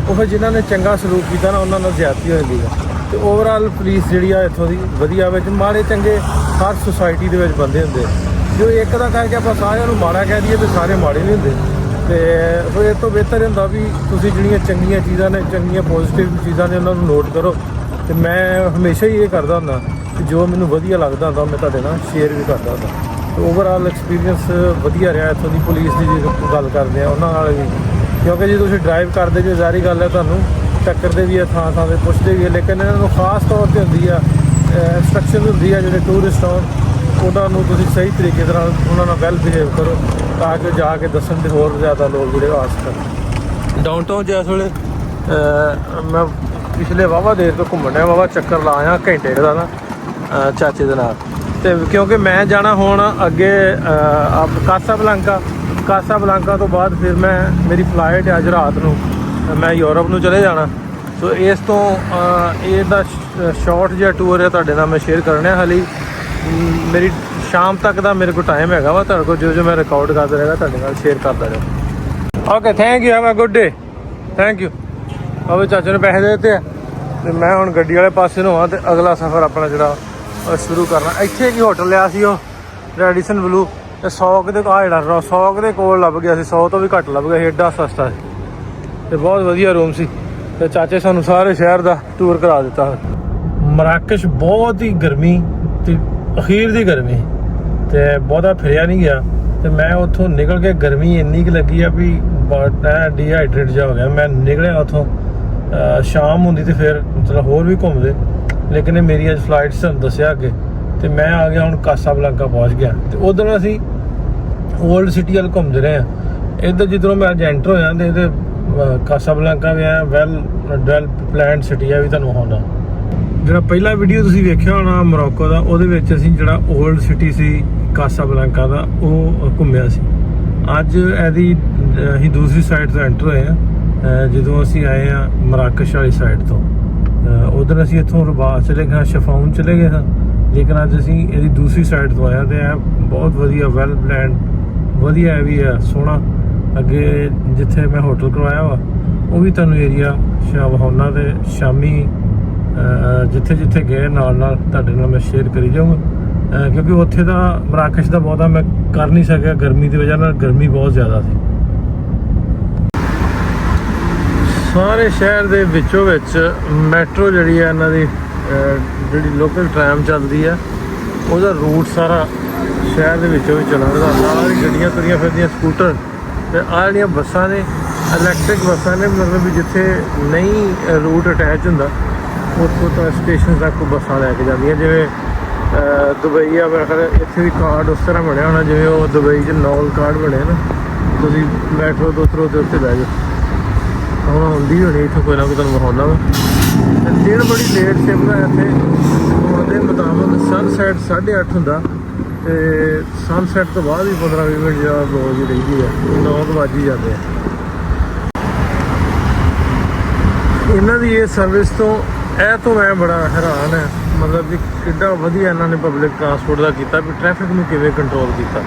ਉਹ ਫਿਰ ਜਿਨ੍ਹਾਂ ਨੇ ਚੰਗਾ ਸਲੂਕ ਕੀਤਾ ਨਾ ਉਹਨਾਂ ਨਾਲ ਜ਼ਿਆਦਤੀ ਹੋ ਜਾਂਦੀ ਹੈ। ਤੇ ਓਵਰਆਲ ਪੁਲਿਸ ਜਿਹੜੀ ਆ ਇੱਥੋਂ ਦੀ ਵਧੀਆ, ਵਿੱਚ ਮਾੜੇ ਚੰਗੇ ਹਰ ਸੁਸਾਇਟੀ ਦੇ ਵਿੱਚ ਬੰਦੇ ਹੁੰਦੇ, ਜੋ ਇੱਕ ਦਾ ਕਰਕੇ ਆਪਾਂ ਸਾਰਿਆਂ ਨੂੰ ਮਾੜਾ ਕਹਿ ਦਈਏ ਤੇ ਸਾਰੇ ਮਾੜੇ ਨਹੀਂ ਹੁੰਦੇ। ਤੇ ਫਿਰ ਇਹ ਤੋਂ ਬਿਹਤਰ ਹੁੰਦਾ ਵੀ ਤੁਸੀਂ ਜਿਹੜੀਆਂ ਚੰਗੀਆਂ ਚੀਜ਼ਾਂ ਨੇ, ਚੰਗੀਆਂ ਪੋਜ਼ੀਟਿਵ ਚੀਜ਼ਾਂ ਨੇ ਉਹਨਾਂ ਨੂੰ ਨੋਟ ਕਰੋ। ਤੇ ਮੈਂ ਹਮੇਸ਼ਾ ਹੀ ਇਹ ਕਰਦਾ ਹੁੰਦਾ ਕਿ ਜੋ ਮੈਨੂੰ ਵਧੀਆ ਲੱਗਦਾ ਹੁੰਦਾ ਮੈਂ ਤੁਹਾਡੇ ਨਾਲ ਸ਼ੇਅਰ ਵੀ ਕਰਦਾ ਹੁੰਦਾ। ਤੇ ਓਵਰਆਲ ਐਕਸਪੀਰੀਅੰਸ ਵਧੀਆ ਰਿਹਾ ਇੱਥੋਂ ਦੀ ਪੁਲਿਸ ਦੀ। ਜੇ ਗੱਲ ਕਰਦੇ ਆ ਉਹਨਾਂ ਨਾਲ ਵੀ, ਕਿਉਂਕਿ ਜੇ ਤੁਸੀਂ ਡਰਾਈਵ ਕਰਦੇ ਜੇ ਜ਼ਾਹਰੀ ਗੱਲ ਹੈ ਤੁਹਾਨੂੰ ਟੱਕਰਦੇ ਵੀ ਆ, ਥਾਂ ਥਾਂ 'ਤੇ ਪੁੱਛਦੇ ਵੀ ਆ, ਲੇਕਿਨ ਇਹਨਾਂ ਨੂੰ ਖਾਸ ਤੌਰ 'ਤੇ ਹੁੰਦੀ ਆ ਇੰਸਟਰਕਸ਼ਨ ਹੁੰਦੀ ਆ ਜਿਹੜੇ ਟੂਰਿਸਟ ਆਉਣ ਉਹਨਾਂ ਨੂੰ ਤੁਸੀਂ ਸਹੀ ਤਰੀਕੇ ਦੇ ਨਾਲ ਉਹਨਾਂ ਨਾਲ ਵੈਲ ਬਿਹੇਵ ਕਰੋ ਤਾਂ ਕਿ ਜਾ ਕੇ ਦੱਸਣ ਦੇ ਹੋਰ ਜ਼ਿਆਦਾ ਲੋਕ ਜਿਹੜੇ ਆਸ ਕਰਨ। ਡਾਊਨਟਾਊਨ 'ਚ ਇਸ ਵੇਲੇ ਮੈਂ ਪਿਛਲੇ ਵਾਹਵਾ ਦੇਰ ਤੋਂ ਘੁੰਮਣ ਡਿਆ, ਵਾਹਵਾ ਚੱਕਰ ਲਾ ਆਇਆ ਘੰਟੇ ਦਾ ਨਾ ਚਾਚੇ ਦੇ ਨਾਲ। ਅਤੇ ਕਿਉਂਕਿ ਮੈਂ ਜਾਣਾ ਹੁਣ ਅੱਗੇ ਕਾਸਾਬਲਾਂਕਾ ਤੋਂ ਬਾਅਦ ਫਿਰ ਮੇਰੀ ਫਲਾਈਟ ਅੱਜ ਰਾਤ ਨੂੰ ਮੈਂ ਯੂਰਪ ਨੂੰ ਚਲੇ ਜਾਣਾ। ਸੋ ਇਸ ਤੋਂ ਇਹਦਾ ਸ਼ਾਰਟ ਜਿਹਾ ਟੂਰ ਹੈ ਤੁਹਾਡੇ ਨਾਲ ਮੈਂ ਸ਼ੇਅਰ ਕਰਨਾ। ਹਾਲੇ ਮੇਰੀ ਸ਼ਾਮ ਤੱਕ ਦਾ ਮੇਰੇ ਕੋਲ ਟਾਈਮ ਹੈਗਾ ਵਾ, ਤੁਹਾਡੇ ਕੋਲ ਜੋ ਮੈਂ ਰਿਕਾਰਡ ਕਰਦਾ ਰਹੇਗਾ ਤੁਹਾਡੇ ਨਾਲ ਸ਼ੇਅਰ ਕਰਦਾ ਰਿਹਾ। Okay, thank you, have a good day. Thank you. ਆਵੇ ਚਾਚੇ ਨੇ ਪੈਸੇ ਦੇ ਦਿੱਤੇ ਆ ਅਤੇ ਮੈਂ ਹੁਣ ਗੱਡੀ ਵਾਲੇ ਪਾਸੇ ਨੂੰ ਹਾਂ ਅਤੇ ਅਗਲਾ ਸਫ਼ਰ ਆਪਣਾ ਜਿਹੜਾ ਸ਼ੁਰੂ ਕਰਨਾ। ਇੱਥੇ ਕੀ ਹੋਟਲ ਲਿਆ ਸੀ ਉਹ ਰੈਡੀਸਨ ਬਲੂ, ਅਤੇ 100 ਦੇ ਜਿਹੜਾ 100 ਦੇ ਕੋਲ ਲੱਭ ਗਿਆ ਸੀ, 100 ਤੋਂ ਵੀ ਘੱਟ ਲੱਭ ਗਿਆ ਸੀ, ਐਡਾ ਸਸਤਾ ਸੀ ਅਤੇ ਬਹੁਤ ਵਧੀਆ ਰੂਮ ਸੀ। ਅਤੇ ਚਾਚੇ ਸਾਨੂੰ ਸਾਰੇ ਸ਼ਹਿਰ ਦਾ ਟੂਰ ਕਰਾ ਦਿੱਤਾ। ਮਰਾਕਸ਼ ਬਹੁਤ ਹੀ ਗਰਮੀ ਅਤੇ ਅਖੀਰ ਦੀ ਗਰਮੀ, ਅਤੇ ਬਹੁਤਾ ਫਿਰਿਆ ਨਹੀਂ ਗਿਆ। ਅਤੇ ਮੈਂ ਉੱਥੋਂ ਨਿਕਲ ਕੇ ਗਰਮੀ ਇੰਨੀ ਕੁ ਲੱਗੀ ਆ ਵੀ ਡੀਹਾਈਡਰੇਟ ਜਿਹਾ ਹੋ ਗਿਆ। ਮੈਂ ਨਿਕਲਿਆ ਉੱਥੋਂ ਸ਼ਾਮ ਹੁੰਦੀ ਅਤੇ ਫਿਰ ਮਤਲਬ ਹੋਰ ਵੀ ਘੁੰਮਦੇ, ਲੇਕਿਨ ਇਹ ਮੇਰੀ ਅੱਜ ਫਲਾਈਟ ਤੁਹਾਨੂੰ ਦੱਸਿਆ ਅੱਗੇ। ਅਤੇ ਮੈਂ ਆ ਗਿਆ ਹੁਣ ਕਾਸਾਬਲਾਂਕਾ ਪਹੁੰਚ ਗਿਆ। ਅਤੇ ਉੱਧਰ ਅਸੀਂ ਓਲਡ ਸਿਟੀ ਵੱਲ ਘੁੰਮਦੇ ਰਹੇ ਹਾਂ। ਇੱਧਰ ਜਿੱਧਰੋਂ ਮੈਂ ਅੱਜ ਐਂਟਰ ਹੋਇਆ ਅਤੇ ਇਹਦੇ ਕਾਸਾਬਲਾਂਕਾ ਵੀ ਆ ਵੈਲ ਪਲੈਨਡ ਸਿਟੀ ਆ ਵੀ ਤੁਹਾਨੂੰ ਹੋਣਾ। ਜਿਹੜਾ ਪਹਿਲਾ ਵੀਡੀਓ ਤੁਸੀਂ ਵੇਖਿਆ ਹੋਣਾ ਮੋਰੋਕੋ ਦਾ, ਉਹਦੇ ਵਿੱਚ ਅਸੀਂ ਜਿਹੜਾ ਓਲਡ ਸਿਟੀ ਸੀ ਕਾਸਾਬਲਾਂਕਾ ਦਾ ਉਹ ਘੁੰਮਿਆ ਸੀ। ਅੱਜ ਇਹਦੀ ਅਸੀਂ ਦੂਸਰੀ ਸਾਈਡ ਤੋਂ ਐਂਟਰ ਹੋਏ ਹਾਂ। ਜਦੋਂ ਅਸੀਂ ਆਏ ਹਾਂ ਮਰਾਕਸ਼ ਵਾਲੀ ਸਾਈਡ ਤੋਂ, ਉਧਰ ਅਸੀਂ ਇੱਥੋਂ ਰਬਾਤ ਚਲੇ ਗਏ, ਸ਼ਫਾਊਨ ਚਲੇ ਗਏ ਹਾਂ, ਲੇਕਿਨ ਅੱਜ ਅਸੀਂ ਇਹਦੀ ਦੂਸਰੀ ਸਾਈਡ ਤੋਂ ਆਇਆ। ਅਤੇ ਇਹ ਬਹੁਤ ਵਧੀਆ ਵੈਲ ਪਲੈਨਡ ਵਧੀਆ ਵੀ ਆ, ਸੋਹਣਾ। ਅੱਗੇ ਜਿੱਥੇ ਮੈਂ ਹੋਟਲ ਕਰਵਾਇਆ ਵਾ ਉਹ ਵੀ ਤੁਹਾਨੂੰ ਏਰੀਆ ਵਿਖਾਉਣਾ, ਅਤੇ ਸ਼ਾਮੀ ਜਿੱਥੇ ਜਿੱਥੇ ਗਏ ਨਾਲ ਤੁਹਾਡੇ ਨਾਲ ਮੈਂ ਸ਼ੇਅਰ ਕਰੀ ਜਾਊਂਗਾ, ਕਿਉਂਕਿ ਉੱਥੇ ਦਾ ਮਰਾਕਸ਼ ਦਾ ਬਹੁਤਾ ਮੈਂ ਕਰ ਨਹੀਂ ਸਕਿਆ ਗਰਮੀ ਦੀ ਵਜ੍ਹਾ ਨਾਲ। ਗਰਮੀ ਬਹੁਤ ਜ਼ਿਆਦਾ ਸੀ। ਸਾਰੇ ਸ਼ਹਿਰ ਦੇ ਵਿੱਚੋਂ ਵਿੱਚ ਮੈਟਰੋ ਜਿਹੜੀ ਹੈ ਇਹਨਾਂ ਦੀ ਜਿਹੜੀ ਲੋਕਲ ਟ੍ਰੈਮ ਚੱਲਦੀ ਹੈ ਉਹਦਾ ਰੂਟ ਸਾਰਾ ਸ਼ਹਿਰ ਦੇ ਵਿੱਚੋਂ ਵੀ ਚੱਲਦਾ। ਨਾਲ ਹੀ ਗੱਡੀਆਂ ਤੁਰੀਆਂ ਫਿਰਦੀਆਂ, ਸਕੂਟਰ, ਅਤੇ ਆਹ ਜਿਹੜੀਆਂ ਬੱਸਾਂ ਨੇ ਇਲੈਕਟ੍ਰਿਕ ਬੱਸਾਂ ਨੇ, ਮਤਲਬ ਵੀ ਜਿੱਥੇ ਨਹੀਂ ਰੂਟ ਅਟੈਚ ਹੁੰਦਾ ਉੱਥੋਂ ਤਾਂ ਸਟੇਸ਼ਨ ਤੱਕ ਬੱਸਾਂ ਲੈ ਕੇ ਜਾਂਦੀਆਂ। ਜਿਵੇਂ ਦੁਬਈ ਆ, ਮੇਰੇ ਖਿਆਲ ਇੱਥੇ ਵੀ ਕਾਰਡ ਉਸ ਤਰ੍ਹਾਂ ਬਣਿਆ ਹੋਣਾ ਜਿਵੇਂ ਉਹ ਦੁਬਈ 'ਚ ਨੌਲ ਕਾਰਡ ਬਣਿਆ ਨਾ, ਤੁਸੀਂ ਮੈਟਰੋ ਤੋਂ ਉਤਰੋ ਦੇ ਉੱਤੇ ਬਹਿ ਜਾਓ। ਹੁਣ ਹੁੰਦੀ ਹੋਣੀ ਇੱਥੋਂ ਕੋਈ ਨਾ ਕੋਈ ਤੁਹਾਨੂੰ ਵਿਖਾਉਂਦਾ ਵਾ। ਦਿਨ ਬੜੀ ਲੇਟ ਸ਼ਿਫਟ ਹੈ ਇੱਥੇ। ਹੁਣ ਦੇ ਮੁਤਾਬਕ ਸਨਸੈਟ 8:30 ਹੁੰਦਾ, ਅਤੇ ਸਨਸੈਟ ਤੋਂ ਬਾਅਦ ਵੀ 15-20 ਮਿੰਟ ਜਿਹੜਾ ਰੋਜ਼ ਹੀ ਰਹਿੰਦੀ ਹੈ, 9 ਵੱਜ ਹੀ ਜਾਂਦੇ ਆ। ਇਹਨਾਂ ਦੀ ਇਹ ਸਰਵਿਸ ਤੋਂ ਮੈਂ ਬੜਾ ਹੈਰਾਨ ਹੈ, ਮਤਲਬ ਕਿ ਕਿੱਡਾ ਵਧੀਆ ਇਹਨਾਂ ਨੇ ਪਬਲਿਕ ਟਰਾਂਸਪੋਰਟ ਦਾ ਕੀਤਾ ਵੀ ਟ੍ਰੈਫਿਕ ਨੂੰ ਕਿਵੇਂ ਕੰਟਰੋਲ ਕੀਤਾ।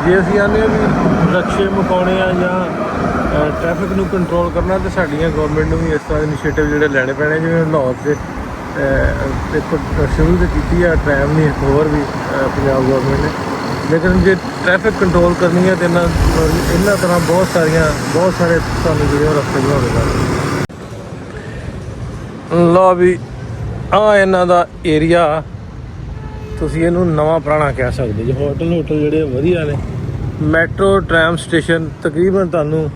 ਜੇ ਅਸੀਂ ਆਉਂਦੇ ਹਾਂ ਵੀ ਰਕਸ਼ੇ ਮੁਕਾਉਣੇ ਆ ਜਾਂ ਟ੍ਰੈਫਿਕ ਨੂੰ ਕੰਟਰੋਲ ਕਰਨਾ, ਤਾਂ ਸਾਡੀਆਂ ਗੌਰਮੈਂਟ ਨੂੰ ਵੀ ਇਸ ਤਰ੍ਹਾਂ ਦੇ ਇਨੀਸ਼ੀਏਟਿਵ ਜਿਹੜੇ ਲੈਣੇ ਪੈਣੇ। ਜਿਵੇਂ ਲਾਹੌਰ 'ਚ ਇੱਕ ਸ਼ੁਰੂ ਤੋਂ ਕੀਤੀ ਆ ਟ੍ਰੈਮ ਨਹੀਂ, ਇੱਕ ਹੋਰ ਵੀ ਪੰਜਾਬ ਗੌਰਮੈਂਟ ਨੇ, ਲੇਕਿਨ ਜੇ ਟ੍ਰੈਫਿਕ ਕੰਟਰੋਲ ਕਰਨੀ ਹੈ ਤਾਂ ਇਹਨਾਂ ਤਰ੍ਹਾਂ ਬਹੁਤ ਸਾਰੇ ਤੁਹਾਨੂੰ ਜਿਹੜੇ ਉਹ ਰਸਤੇ ਬਣਾਉਣੇ। ਲਓ ਵੀ ਆਹ ਇਹਨਾਂ ਦਾ ਏਰੀਆ, ਤੁਸੀਂ ਇਹਨੂੰ ਨਵਾਂ ਪੁਰਾਣਾ ਕਹਿ ਸਕਦੇ ਜੇ। ਹੋਟਲ ਜਿਹੜੇ ਵਧੀਆ ਨੇ, ਮੈਟਰੋ ਟ੍ਰੈਮ ਸਟੇਸ਼ਨ ਤਕਰੀਬਨ ਤੁਹਾਨੂੰ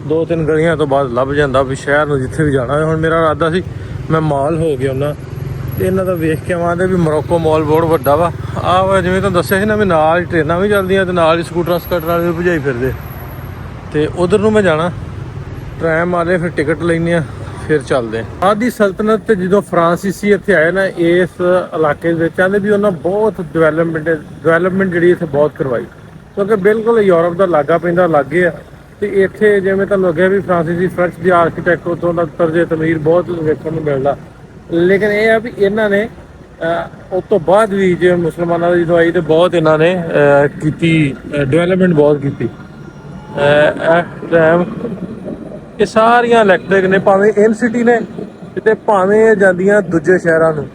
2-3 ਗਲੀਆਂ ਤੋਂ ਬਾਅਦ ਲੱਭ ਜਾਂਦਾ ਵੀ ਸ਼ਹਿਰ ਨੂੰ ਜਿੱਥੇ ਵੀ ਜਾਣਾ। ਹੁਣ ਮੇਰਾ ਇਰਾਦਾ ਸੀ ਮੈਂ ਮਾਲ ਹੋ ਗਿਆ ਉਹਨਾਂ, ਅਤੇ ਇਹਨਾਂ ਦਾ ਵੇਖ ਕੇ ਆਵਾਂਗੇ ਵੀ ਮੋਰੋਕੋ ਮਾਲ ਬਹੁਤ ਵੱਡਾ ਵਾ। ਆਹ ਜਿਵੇਂ ਤੁਹਾਨੂੰ ਦੱਸਿਆ ਸੀ ਨਾ ਵੀ ਨਾਲ ਹੀ ਟ੍ਰੇਨਾਂ ਵੀ ਚੱਲਦੀਆਂ ਅਤੇ ਨਾਲ ਹੀ ਸਕੂਟਰਾਂ ਸਕਟਰਾਂ ਵੀ ਭਜਾਈ ਫਿਰਦੇ, ਅਤੇ ਉੱਧਰ ਨੂੰ ਮੈਂ ਜਾਣਾ। ਟ੍ਰੈਮ ਵਾਲੇ ਫਿਰ ਟਿਕਟ ਲੈਂਦੇ ਹਾਂ, ਫਿਰ ਚੱਲਦੇ। ਆਦੀ ਸਲਤਨਤ ਤੇ ਜਦੋਂ ਫਰਾਂਸੀਸੀ ਇੱਥੇ ਆਏ ਨਾ ਇਸ ਇਲਾਕੇ ਦੇ ਵਿੱਚ, ਆਂਦੇ ਵੀ ਉਹਨਾਂ ਬਹੁਤ ਡਿਵੈਲਪਮੈਂਟ ਜਿਹੜੀ ਇੱਥੇ ਬਹੁਤ ਕਰਵਾਈ, ਕਿਉਂਕਿ ਬਿਲਕੁਲ ਯੂਰਪ ਦਾ ਲਾਗਾ ਪੈਂਦਾ ਲਾਗੇ ਆ। ਅਤੇ ਇੱਥੇ ਜਿਵੇਂ ਤੁਹਾਨੂੰ ਲੱਗਿਆ ਵੀ ਫਰਾਂਸੀਸੀ ਫਰੈਂਚ ਦੀ ਆਰਕੀਟੈਕਟ ਉੱਥੋਂ ਦਾ ਤਰਜ਼ੇ ਤਮੀਰ ਬਹੁਤ ਵੇਖਣ ਨੂੰ ਮਿਲਦਾ, ਲੇਕਿਨ ਇਹ ਆ ਵੀ ਇਹਨਾਂ ਨੇ ਉਸ ਤੋਂ ਬਾਅਦ ਵੀ ਜੇ ਮੁਸਲਮਾਨਾਂ ਦੀ ਦਵਾਈ ਤੇ ਬਹੁਤ ਇਹਨਾਂ ਨੇ ਕੀਤੀ, ਡਿਵੈਲਪਮੈਂਟ ਬਹੁਤ ਕੀਤੀ। ਇਸ ਟਾਈਮ ਇਹ ਸਾਰੀਆਂ ਇਲੈਕਟ੍ਰਿਕ ਨੇ, ਭਾਵੇਂ ਇਨ ਸਿਟੀ ਨੇ ਤੇ ਭਾਵੇਂ ਇਹ ਜਾਂਦੀਆਂ ਦੂਜੇ ਸ਼ਹਿਰਾਂ ਨੂੰ।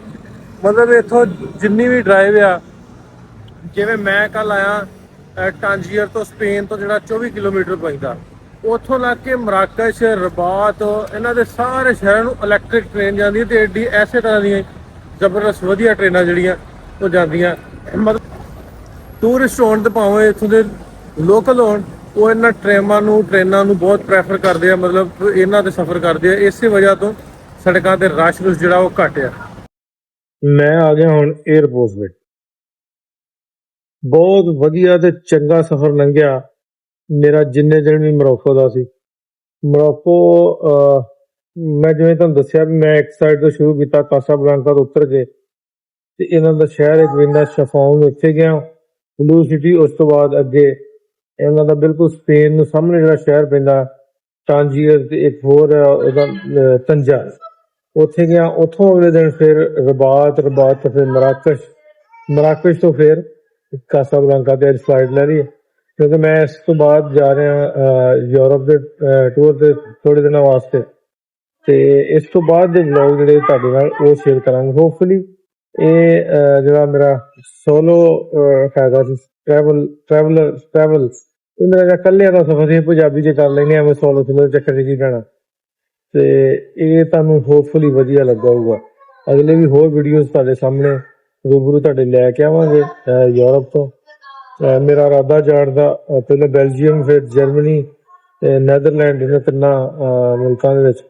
ਮਤਲਬ ਇੱਥੋਂ ਜਿੰਨੀ ਵੀ ਡਰਾਈਵ ਆ, ਜਿਵੇਂ ਮੈਂ ਕੱਲ ਆਇਆ ਟਾਂਜੀਅਰ ਤੋਂ, ਸਪੇਨ ਤੋਂ, ਜਿਹੜਾ 24 ਕਿਲੋਮੀਟਰ ਪੈਂਦਾ, ਉੱਥੋਂ ਲੱਗ ਕੇ ਮਰਾਕਸ਼, ਰਬਾਤ, ਇਹਨਾਂ ਦੇ ਸਾਰੇ ਸ਼ਹਿਰਾਂ ਨੂੰ ਇਲੈਕਟ੍ਰਿਕ ਟ੍ਰੇਨ ਜਾਂਦੀ ਹੈ। ਤੇ ਐਡੀ ਐਸੇ ਤਰ੍ਹਾਂ ਦੀਆਂ ਜ਼ਬਰਦਸਤ ਵਧੀਆ ਟ੍ਰੇਨਾਂ ਜਿਹੜੀਆਂ ਉਹ ਜਾਂਦੀਆਂ। ਮਤਲਬ ਟੂਰਿਸਟ ਹੋਣ ਤੇ ਭਾਵੇਂ ਇੱਥੋਂ ਦੇ ਲੋਕਲ ਹੋਣ, ਉਹ ਇਹਨਾਂ ਟ੍ਰੇਨਾਂ ਨੂੰ ਬਹੁਤ ਪ੍ਰੈਫਰ ਕਰਦੇ ਆ, ਮਤਲਬ ਇਹਨਾਂ ਤੇ ਸਫ਼ਰ ਕਰਦੇ ਆ। ਇਸੇ ਵਜ੍ਹਾ ਤੋਂ ਸੜਕਾਂ ਤੇ ਰਸ਼ ਜਿਹੜਾ ਉਹ ਘੱਟ ਆ। ਮੈਂ ਆ ਗਿਆ ਹੁਣ 에ਅਰਪੋਰਟ ਵਿੱਚ। ਬਹੁਤ ਵਧੀਆ ਤੇ ਚੰਗਾ ਸਫ਼ਰ ਲੰਘਿਆ ਮੇਰਾ, ਜਿੰਨੇ ਦਿਨ ਵੀ ਮੋਰੋਕੋ ਦਾ ਸੀ। ਮੋਰੋਕੋ ਮੈਂ ਜਿਵੇਂ ਤੁਹਾਨੂੰ ਦੱਸਿਆ ਵੀ ਮੈਂ ਇੱਕ ਸਾਈਡ ਤੋਂ ਸ਼ੁਰੂ ਕੀਤਾ, ਕਾਸਾਬਲਾਂਕਾ ਤੋਂ ਉੱਤਰ ਕੇ, ਤੇ ਇਹਨਾਂ ਦਾ ਸ਼ਹਿਰ ਇੱਕ ਪੈਂਦਾ ਸ਼ਫਾਉਨ, ਉੱਥੇ ਗਿਆ ਬਲੂ ਸਿਟੀ। ਉਸ ਤੋਂ ਬਾਅਦ ਅੱਗੇ ਇਹਨਾਂ ਦਾ ਬਿਲਕੁਲ ਸਪੇਨ ਨੂੰ ਸਾਹਮਣੇ ਜਿਹੜਾ ਸ਼ਹਿਰ ਪੈਂਦਾ ਟਾਂਜੀਅਰ, ਤੇ ਇੱਕ ਹੋਰ ਉਹਦਾ ਤੰਜਾ, ਉੱਥੇ ਗਿਆ। ਉੱਥੋਂ ਅਗਲੇ ਦਿਨ ਫਿਰ ਰਬਾਤ ਤੋਂ ਫਿਰ ਮਰਾਕਸ਼ ਤੋਂ ਫਿਰ ਕਾਸਾਬਲਾਂਕਾ ਤੇ ਅੱਜ ਫਲਾਈਟ ਲੈ ਲਈ ਹੈ, ਕਿਉਂਕਿ ਮੈਂ ਇਸ ਤੋਂ ਬਾਅਦ ਜਾ ਰਿਹਾ ਯੂਰਪ ਦੇ ਟੂਰ ਤੇ ਥੋੜੇ ਦਿਨਾਂ ਵਾਸਤੇ। ਤੇ ਇਸ ਤੋਂ ਬਾਅਦ ਦੇ ਵਲੌਗ ਜਿਹੜੇ ਤੁਹਾਡੇ ਨਾਲ ਉਹ ਸ਼ੇਅਰ ਕਰਾਂਗੇ। ਹੋਪਫੁਲੀ ਇਹ ਜਿਹੜਾ ਮੇਰਾ ਸੋਲੋ ਹੈਗਾ ਸੀ ਟਰੈਵਲ, ਇਹ ਮੇਰਾ ਜਿਹੜਾ ਇਕੱਲਿਆਂ ਦਾ ਸਫ਼ਰ ਸੀ, ਪੰਜਾਬੀ 'ਚ ਕਰ ਲੈਂਦੇ ਐਵੇਂ ਸੋਲੋ ਚਲੋ ਚੱਕਰ 'ਚ ਕੀ ਕਹਿਣਾ। ਤੇ ਇਹ ਤੁਹਾਨੂੰ ਹੋਪਫੁਲੀ ਵਧੀਆ ਲੱਗਾ ਹੋਊਗਾ। ਅਗਲੇ ਵੀ ਹੋਰ ਵੀਡੀਓਜ਼ ਤੁਹਾਡੇ ਸਾਹਮਣੇ ਰੂਬਰੂ ਤੁਹਾਡੇ ਲੈ ਕੇ ਆਵਾਂਗੇ ਯੂਰਪ ਤੋਂ। ਮੇਰਾ ਇਰਾਦਾ ਜਾਣ ਦਾ ਪਹਿਲਾਂ ਬੈਲਜੀਅਮ, ਫਿਰ ਜਰਮਨੀ, ਨੈਦਰਲੈਂਡ, ਇਹਨਾਂ ਤਿੰਨਾਂ ਮੁਲਕਾਂ ਦੇ ਵਿੱਚ।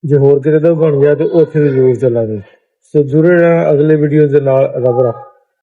ਜੇ ਹੋਰ ਕਿਤੇ ਦਾ ਬਣ ਗਿਆ ਤੇ ਉੱਥੇ ਵੀ ਜ਼ਰੂਰ ਚੱਲਾਂਗੇ। ਸੋ ਜ਼ਰੂਰ ਅਗਲੇ ਵੀਡੀਓਜ਼ ਦੇ ਨਾਲ ਰੱਬ ਰੱਖ।